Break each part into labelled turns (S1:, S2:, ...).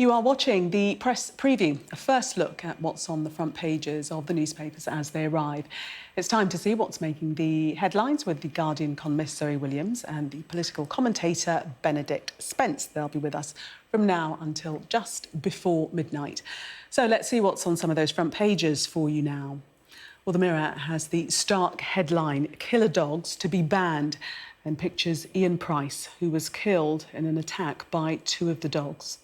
S1: You are watching the press preview, a first look at what's on the front pages of the newspapers as they arrive. It's time to see what's making the headlines with the Guardian columnist Zoe Williams and the political commentator Benedict Spence. They'll be with us from now until just before midnight. So let's see what's on some of those front pages for you now. Well, the Mirror has the stark headline, "Killer Dogs to be Banned," and pictures Ian Price, who was killed in an attack by two of the dogs.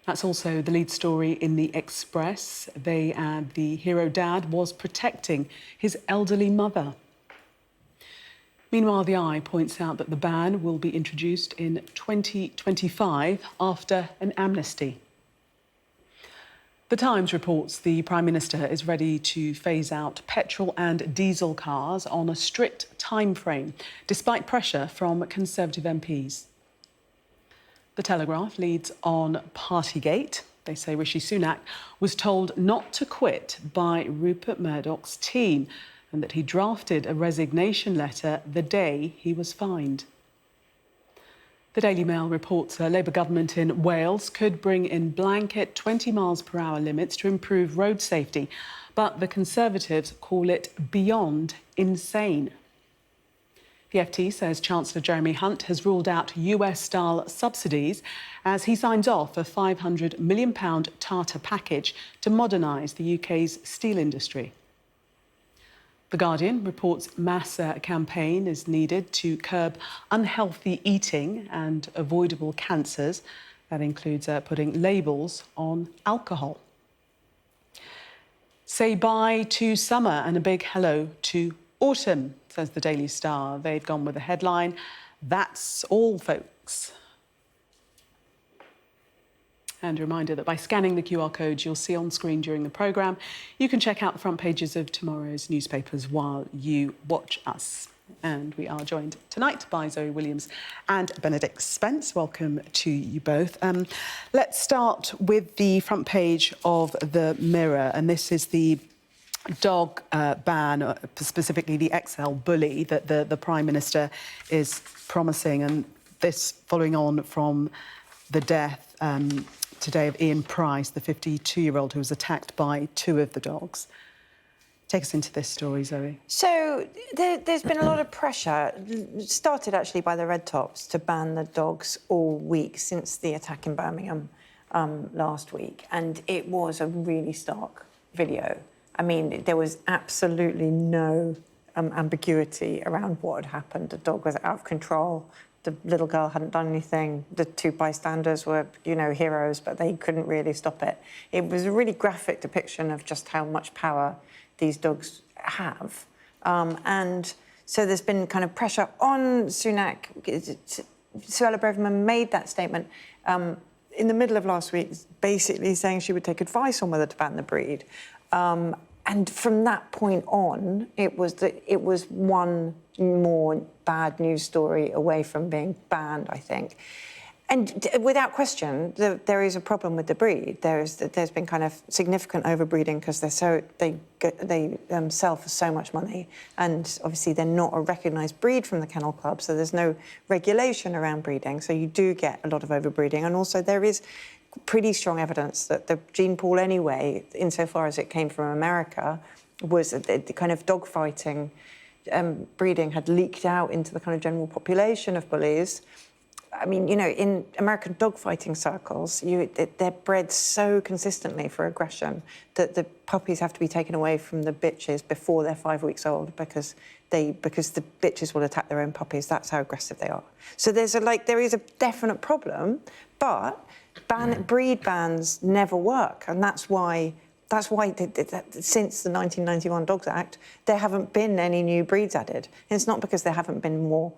S1: That's also the lead story in the Express. They add the hero dad was protecting his elderly mother. Meanwhile, the Eye points out that the ban will be introduced in 2025 after an amnesty. The Times reports the Prime Minister is ready to phase out petrol and diesel cars on a strict timeframe, despite pressure from Conservative MPs. The Telegraph leads on Partygate. They say Rishi Sunak was told not to quit by Rupert Murdoch's team and that he drafted a resignation letter the day he was fined. The Daily Mail reports a Labour government in Wales could bring in blanket 20 miles per hour limits to improve road safety, but the Conservatives call it beyond insane. The FT says Chancellor Jeremy Hunt has ruled out US-style subsidies as he signs off a £500 million Tata package to modernise the UK's steel industry. The Guardian reports mass campaign is needed to curb unhealthy eating and avoidable cancers. That includes putting labels on alcohol. Say bye to summer and a big hello to autumn, says the Daily Star. They've gone with the headline, "That's all, folks." And a reminder that by scanning the QR codes you'll see on screen during the programme, you can check out the front pages of tomorrow's newspapers while you watch us. And we are joined tonight by Zoe Williams and Benedict Spence. Welcome to you both. Let's start with the front page of the Mirror, and this is the dog ban, specifically the XL bully that the Prime Minister is promising, and this following on from the death today of Ian Price, the 52-year-old who was attacked by two of the dogs. Take us into this story, Zoe.
S2: So there's been a lot of pressure, started actually by the Red Tops, to ban the dogs all week since the attack in Birmingham last week. And it was a really stark video. I mean, there was absolutely no ambiguity around what had happened. The dog was out of control. The little girl hadn't done anything. The two bystanders were, heroes, but they couldn't really stop it. It was a really graphic depiction of just how much power these dogs have. And so there's been kind of pressure on Sunak. Suella Braverman made that statement in the middle of last week, basically saying she would take advice on whether to ban the breed. And from that point on, it was one more bad news story away from being banned, I think. And without question, there is a problem with the breed. There's been kind of significant overbreeding because they sell for so much money, and obviously they're not a recognised breed from the Kennel Club, so there's no regulation around breeding. So you do get a lot of overbreeding, and also there is pretty strong evidence that the gene pool anyway, insofar as it came from America, was the kind of dog fighting breeding had leaked out into the kind of general population of bullies. I mean, in American dogfighting circles, they're bred so consistently for aggression that the puppies have to be taken away from the bitches before they're 5 weeks old because the bitches will attack their own puppies. That's how aggressive they are. So there is a definite problem, but breed bans never work, and that's why since the 1991 Dogs Act, there haven't been any new breeds added. And it's not because there haven't been more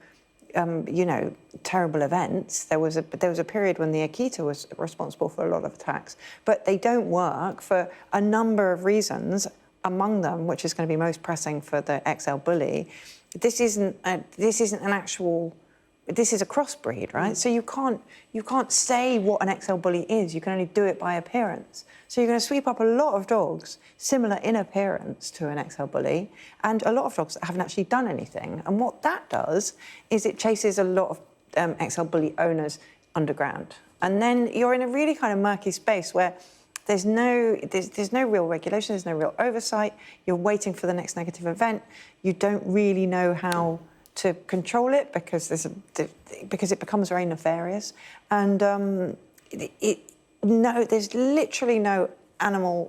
S2: terrible events. There was a period when the Akita was responsible for a lot of attacks, but they don't work for a number of reasons. Among them, which is going to be most pressing for the XL bully, this isn't an actual. This is a crossbreed, right? So you can't say what an XL bully is. You can only do it by appearance. So you're going to sweep up a lot of dogs similar in appearance to an XL bully, and a lot of dogs that haven't actually done anything. And what that does is it chases a lot of XL bully owners underground. And then you're in a really kind of murky space where there's no real regulation, there's no real oversight. You're waiting for the next negative event. You don't really know how to control it because it becomes very nefarious. And there's literally no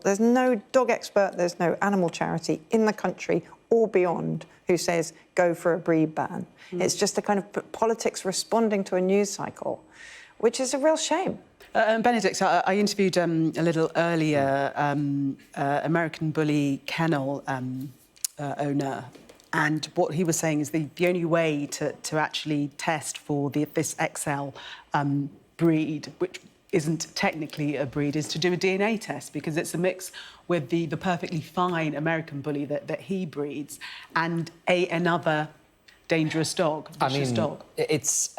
S2: there's no dog expert, there's no animal charity in the country or beyond who says go for a breed ban. It's just a kind of politics responding to a news cycle, which is a real shame.
S1: Benedict, I interviewed a little earlier American Bully kennel owner, and what he was saying is the only way to actually test for this XL breed, which isn't technically a breed, is to do a DNA test, because it's a mix with the perfectly fine American Bully that he breeds and another dangerous dog, vicious dog.
S3: It's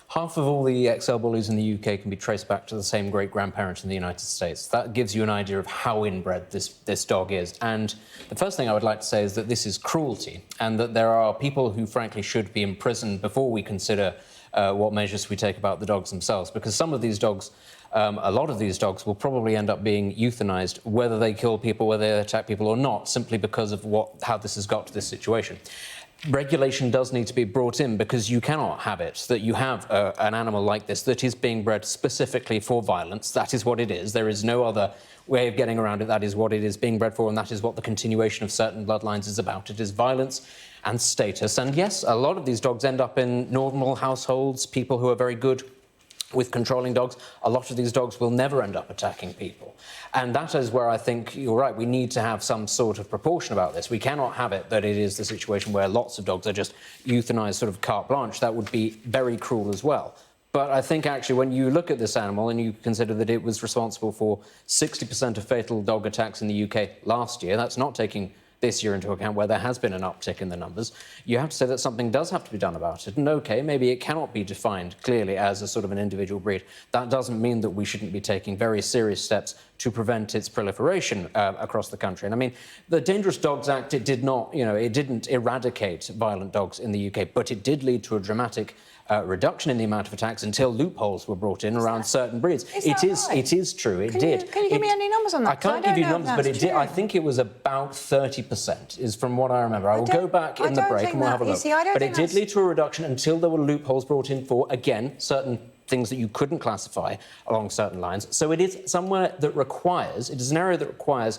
S3: half of all the XL Bullies in the UK can be traced back to the same great-grandparent in the United States. That gives you an idea of how inbred this dog is. And the first thing I would like to say is that this is cruelty, and that there are people who, frankly, should be imprisoned before we consider what measures we take about the dogs themselves, because some of these dogs, a lot of these dogs will probably end up being euthanized, whether they kill people, whether they attack people or not, simply because of how this has got to this situation. Regulation does need to be brought in, because you cannot have it that you have an animal like this that is being bred specifically for violence. That is what it is. There is no other way of getting around it. That is what it is being bred for, and that is what the continuation of certain bloodlines is about. It is violence and status. And yes, a lot of these dogs end up in normal households, people who are very good with controlling dogs. A lot of these dogs will never end up attacking people. And that is where I think you're right. We need to have some sort of proportion about this. We cannot have it that it is the situation where lots of dogs are just euthanized sort of carte blanche. That would be very cruel as well. But I think actually when you look at this animal and you consider that it was responsible for 60% of fatal dog attacks in the UK last year, that's not taking this year into account, where there has been an uptick in the numbers, you have to say that something does have to be done about it. And OK, maybe it cannot be defined clearly as a sort of an individual breed. That doesn't mean that we shouldn't be taking very serious steps to prevent its proliferation across the country. And I mean, the Dangerous Dogs Act, it did not, it didn't eradicate violent dogs in the UK, but it did lead to a dramatic reduction in the amount of attacks until loopholes were brought in around certain breeds. It is true. It did.
S2: Can you give me any numbers on that?
S3: I can't give you numbers, but it did. I think it was about 30%, is from what I remember. I will go back in the break and we'll have a look. But it did lead to a reduction until there were loopholes brought in for, again, certain things that you couldn't classify along certain lines. So it is somewhere that requires, it is an area that requires,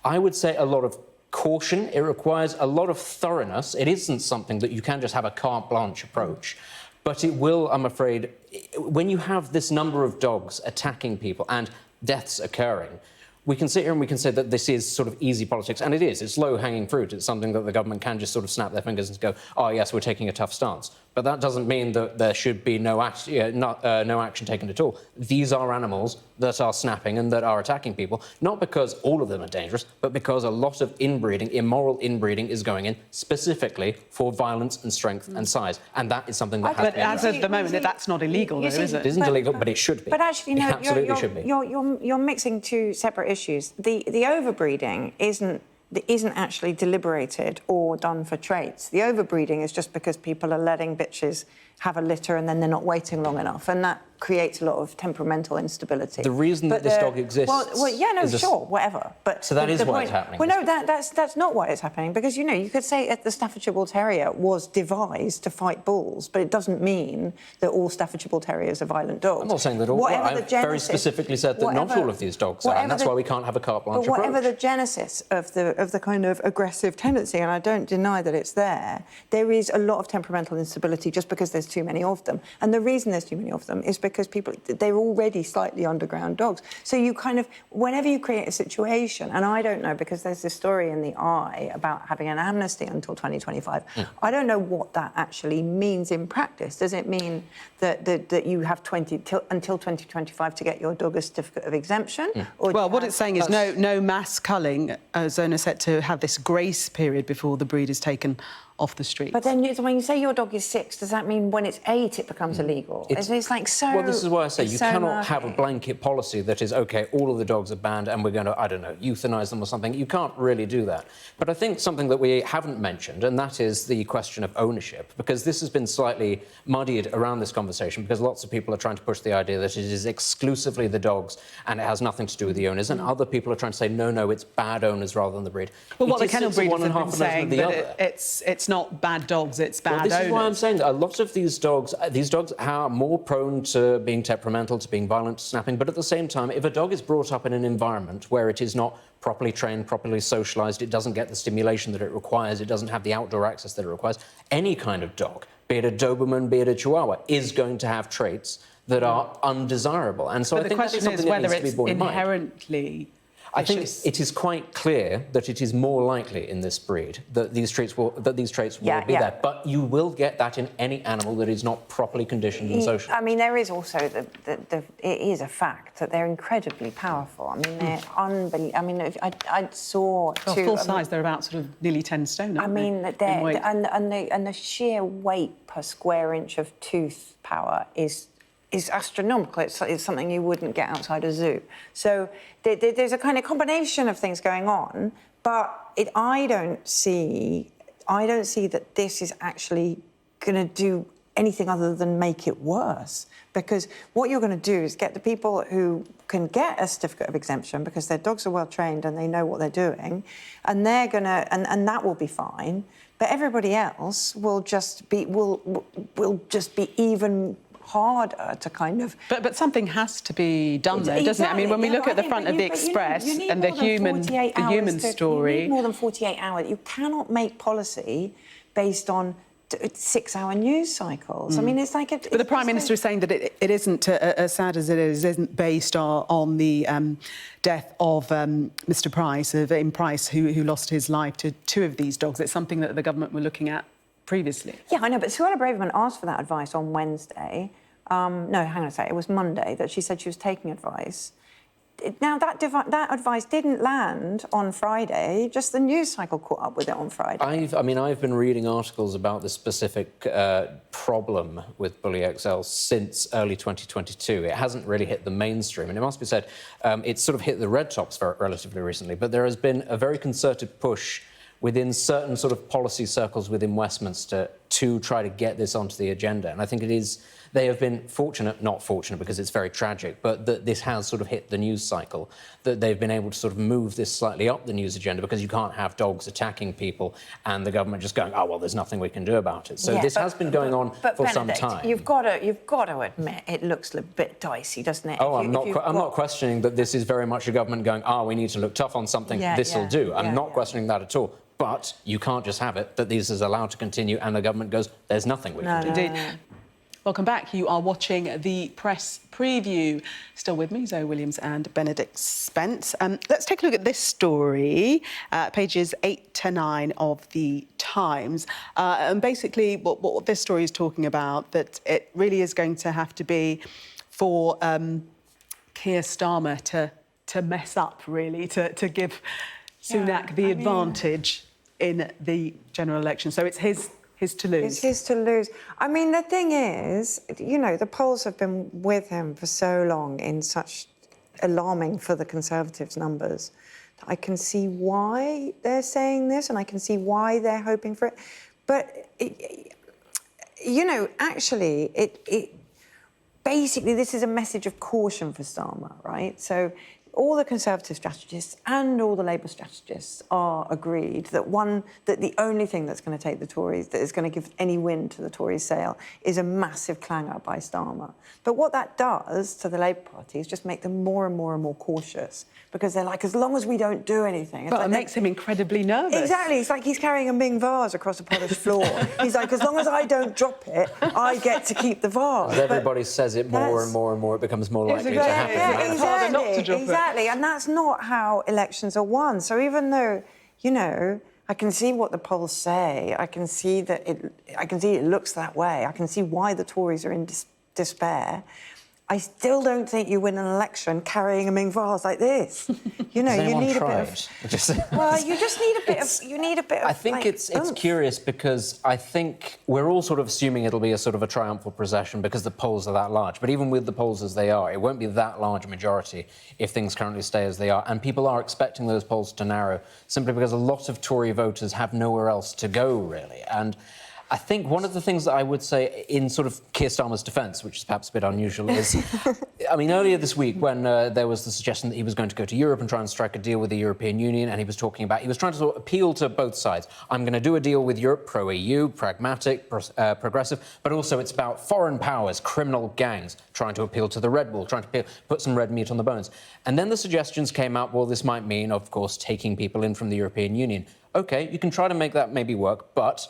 S3: I would say, a lot of caution. It requires a lot of thoroughness. It isn't something that you can just have a carte blanche approach. But it will, I'm afraid, when you have this number of dogs attacking people and deaths occurring, we can sit here and we can say that this is sort of easy politics, and it is. It's low-hanging fruit. It's something that the government can just sort of snap their fingers and go, oh, yes, we're taking a tough stance. But that doesn't mean that there should be no action taken at all. These are animals that are snapping and that are attacking people, not because all of them are dangerous, but because a lot of inbreeding, immoral inbreeding, is going in specifically for violence and strength and size. And that is something that has to be
S1: as of the moment, that's not illegal, though, is it?
S3: It isn't illegal, but it should be.
S2: But actually, no,
S3: it absolutely should be.
S2: You're mixing two separate issues. The overbreeding isn't actually deliberated or done for traits. The overbreeding is just because people are letting bitches have a litter and then they're not waiting long enough, and that creates a lot of temperamental instability.
S3: The reason that this dog exists...
S2: whatever. But
S3: so that is why it's happening.
S2: Well, no, that's not why it's happening, because, you could say the Staffordshire Bull Terrier was devised to fight bulls, but it doesn't mean that all Staffordshire Bull Terriers are violent dogs.
S3: I'm not saying that all... I've very specifically said that not all of these dogs are, and that's why we can't have a carte blanche approach.
S2: But whatever the genesis of the kind of aggressive tendency, and I don't deny that it's there is a lot of temperamental instability just because there's too many of them. And the reason there's too many of them is because they're already slightly underground dogs. So you kind of, whenever you create a situation, and I don't know, because there's this story in the Eye about having an amnesty until 2025. I don't know what that actually means in practice. Does it mean that you have until 2025 to get your dog a certificate of exemption? Or
S1: what it's saying is no mass culling, as Zona said, to have this grace period before the breed is taken off the streets.
S2: But then when you say your dog is 6, does that mean when it's 8 it becomes illegal? It's like so...
S3: Well, this is why I say you
S2: so
S3: cannot
S2: murky.
S3: have a blanket policy that is, OK, all of the dogs are banned and we're going to, I don't know, euthanise them or something. You can't really do that. But I think something that we haven't mentioned, and that is the question of ownership, because this has been slightly muddied around this conversation because lots of people are trying to push the idea that it is exclusively the dogs and it has nothing to do with the owners, and other people are trying to say, no, it's bad owners rather than the breed.
S1: Well, what the
S3: It is
S1: kennel
S3: sits at
S1: breeders have been
S3: 1.5
S1: saying,
S3: the
S1: that
S3: other.
S1: it's not bad dogs, it's bad owners.
S3: This is why I'm saying that a lot of these dogs are more prone to being temperamental, to being violent, to snapping, but at the same time, if a dog is brought up in an environment where it is not properly trained, properly socialised, it doesn't get the stimulation that it requires, it doesn't have the outdoor access that it requires, any kind of dog, be it a Doberman, be it a Chihuahua, is going to have traits that are undesirable. And so
S1: But
S3: I think
S1: the question is
S3: that
S1: whether
S3: needs to be
S1: it's
S3: borne in mind.
S1: inherently
S3: I think
S1: vicious.
S3: it is quite clear that it is more likely in this breed that these traits will
S2: Yeah,
S3: be
S2: yeah.
S3: there. But you will get that in any animal that is not properly conditioned and social.
S2: I mean, there is also it is a fact that they're incredibly powerful. I mean, they're unbelievable. I mean, I saw
S1: Well,
S2: two...
S1: full size, they're about sort of nearly 10 stone,
S2: I
S1: aren't
S2: mean,
S1: they,
S2: that
S1: in weight?
S2: and the sheer weight per square inch of tooth power is astronomical. It's something you wouldn't get outside a zoo. So there's a kind of combination of things going on, but I don't see that this is actually going to do anything other than make it worse. Because what you're going to do is get the people who can get a certificate of exemption because their dogs are well trained and they know what they're doing, and they're going to, and that will be fine. But everybody else will just be even harder to kind of...
S1: But something has to be done, though, doesn't it? I mean, when we look at the front of the Express and the human story...
S2: You need more than 48 hours. You cannot make policy based on 6-hour news cycles. I mean, it's like...
S1: But the Prime Minister is saying that it isn't, as sad as it is, isn't based on the death of Mr Price, of Ian Price, who lost his life to 2 of these dogs. It's something that the government were looking at previously.
S2: Yeah, I know, but Suella Braverman asked for that advice on Wednesday. No, hang on a sec, it was Monday that she said she was taking advice. Now, that advice didn't land on Friday, just the news cycle caught up with it on Friday.
S3: I've been reading articles about this specific problem with Bully XL since early 2022. It hasn't really hit the mainstream, and it must be said, it's sort of hit the red tops relatively recently, but there has been a very concerted push within certain sort of policy circles within Westminster to try to get this onto the agenda. And I think they have been not fortunate because it's very tragic, but that this has sort of hit the news cycle, that they've been able to sort of move this slightly up the news agenda because you can't have dogs attacking people and the government just going, oh, well, there's nothing we can do about it. So
S2: yeah,
S3: this has been going on for some time.
S2: You've got to admit it looks a bit dicey, doesn't it?
S3: Oh, I'm not questioning that this is very much a government going, we need to look tough on something, this'll do. I'm not questioning that at all. But you can't just have it that this is allowed to continue and the government goes, there's nothing we can do.
S1: Indeed. Welcome back. You are watching the press preview. Still with me, Zoe Williams and Benedict Spence. Let's take a look at this story, pages 8 to 9 of the Times. And basically, what this story is talking about, that it really is going to have to be for Keir Starmer to mess up, really, to give Sunak the advantage in the general election. So it's his to lose.
S2: It's his to lose. I mean, the thing is, you know, the polls have been with him for so long in such alarming for the Conservatives numbers. I can see why they're saying this and I can see why they're hoping for it. But, you know, actually, basically, this is a message of caution for Starmer, right? So all the Conservative strategists and all the Labour strategists are agreed that the only thing that's going to take the Tories, that is going to give any wind to the Tories' sail, is a massive clanger by Starmer. But what that does to the Labour Party is just make them more and more and more cautious, because they're like, as long as we don't do anything...
S1: But it makes him incredibly nervous.
S2: Exactly. It's like he's carrying a Ming vase across a polished floor. He's like, as long as I don't drop it, I get to keep the vase.
S3: As everybody says it more and more and more, it becomes more likely to happen.
S2: Yeah,
S1: It's harder not to drop it.
S2: Exactly, and that's not how elections are won. So even though, you know, I can see what the polls say, I can see it looks that way, I can see why the Tories are in despair, I still don't think you win an election carrying a Ming vase like this. You know,
S3: Has
S2: you need
S3: anyone
S2: a
S3: tried?
S2: bit of. Well, you just need a bit of. You need a bit of.
S3: I think
S2: like,
S3: it's
S2: oomph.
S3: curious because I think we're all sort of assuming it'll be a sort of a triumphal procession because the polls are that large. But even with the polls as they are, it won't be that large a majority if things currently stay as they are. And people are expecting those polls to narrow simply because a lot of Tory voters have nowhere else to go, really. And I think one of the things that I would say in sort of Keir Starmer's defence, which is perhaps a bit unusual, is, I mean, earlier this week when there was the suggestion that he was going to go to Europe and try and strike a deal with the European Union, and he was trying to sort of appeal to both sides. I'm going to do a deal with Europe, pro-EU, pragmatic, progressive, but also it's about foreign powers, criminal gangs, trying to appeal to the red wall, trying to put some red meat on the bones. And then the suggestions came out, well, this might mean, of course, taking people in from the European Union. OK, you can try to make that maybe work, but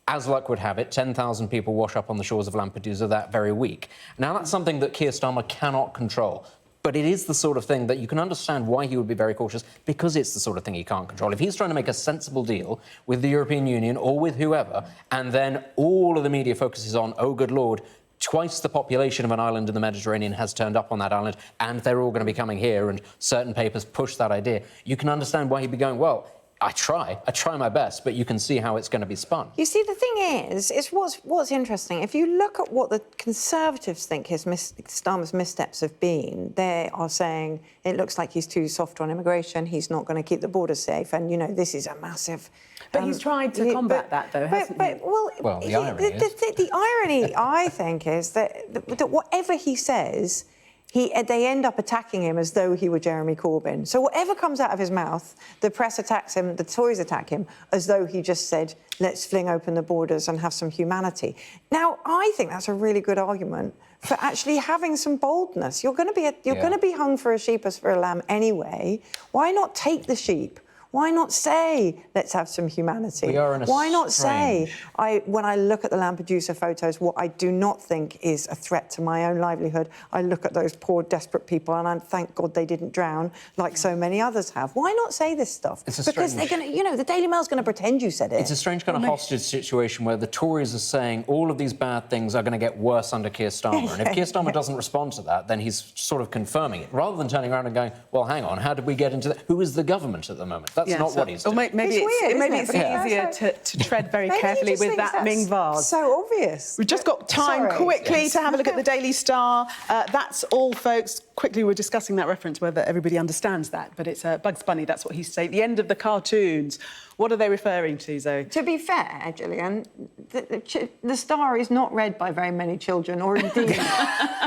S3: as luck would have it, 10,000 people wash up on the shores of Lampedusa that very week. Now, that's something that Keir Starmer cannot control. But it is the sort of thing that you can understand why he would be very cautious, because it's the sort of thing he can't control. If he's trying to make a sensible deal with the European Union or with whoever, and then all of the media focuses on, oh, good Lord, twice the population of an island in the Mediterranean has turned up on that island, and they're all going to be coming here, and certain papers push that idea, you can understand why he'd be going, well, I try my best, but you can see how it's going to be spun.
S2: You see, the thing is what's interesting. If you look at what the Conservatives think Starmer's missteps have been, they are saying it looks like he's too soft on immigration. He's not going to keep the borders safe, and you know this is a massive.
S1: But he's tried to combat that, though, hasn't he?
S3: Well, the irony is.
S2: The irony, I think, is that whatever he says, they end up attacking him as though he were Jeremy Corbyn. So whatever comes out of his mouth, the press attacks him, the Tories attack him, as though he just said, let's fling open the borders and have some humanity. Now, I think that's a really good argument for actually having some boldness. You're going to be hung for a sheep as for a lamb anyway. Why not take the sheep? Why not say, let's have some humanity?
S3: We are in a
S2: Why not
S3: strange...
S2: say, when I look at the Lampedusa photos, what I do not think is a threat to my own livelihood, I look at those poor, desperate people and I thank God they didn't drown like so many others have. Why not say this stuff? Because they're going to, you know, the Daily Mail's going to pretend you said it.
S3: It's a strange kind of hostage situation where the Tories are saying all of these bad things are going to get worse under Keir Starmer. And if Keir Starmer doesn't respond to that, then he's sort of confirming it, rather than turning around and going, well, hang on, how did we get into that? Who is the government at the moment? That's not what he's doing.
S1: Or maybe it's easier to tread very carefully with that Ming vase.
S2: So obvious.
S1: We've just got time quickly to have a look at the Daily Star. That's all, folks. Quickly, we're discussing that reference, whether everybody understands that. But it's Bugs Bunny, that's what he's saying. The end of the cartoons. What are they referring to, Zoe?
S2: To be fair, Gillian, the Star is not read by very many children, or indeed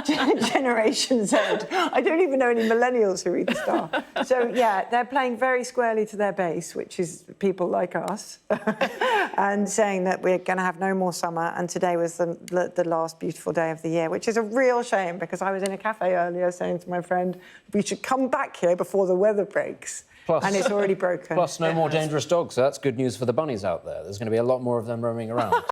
S2: Generation Z. I don't even know any millennials who read the Star. So, yeah, they're playing very squarely to their base, which is people like us, and saying that we're going to have no more summer, and today was the last beautiful day of the year, which is a real shame, because I was in a cafe earlier saying to my friend, we should come back here before the weather breaks. And it's already broken.
S3: Plus, no more dangerous dogs, so that's good news for the bunnies out there. There's going to be a lot more of them roaming around.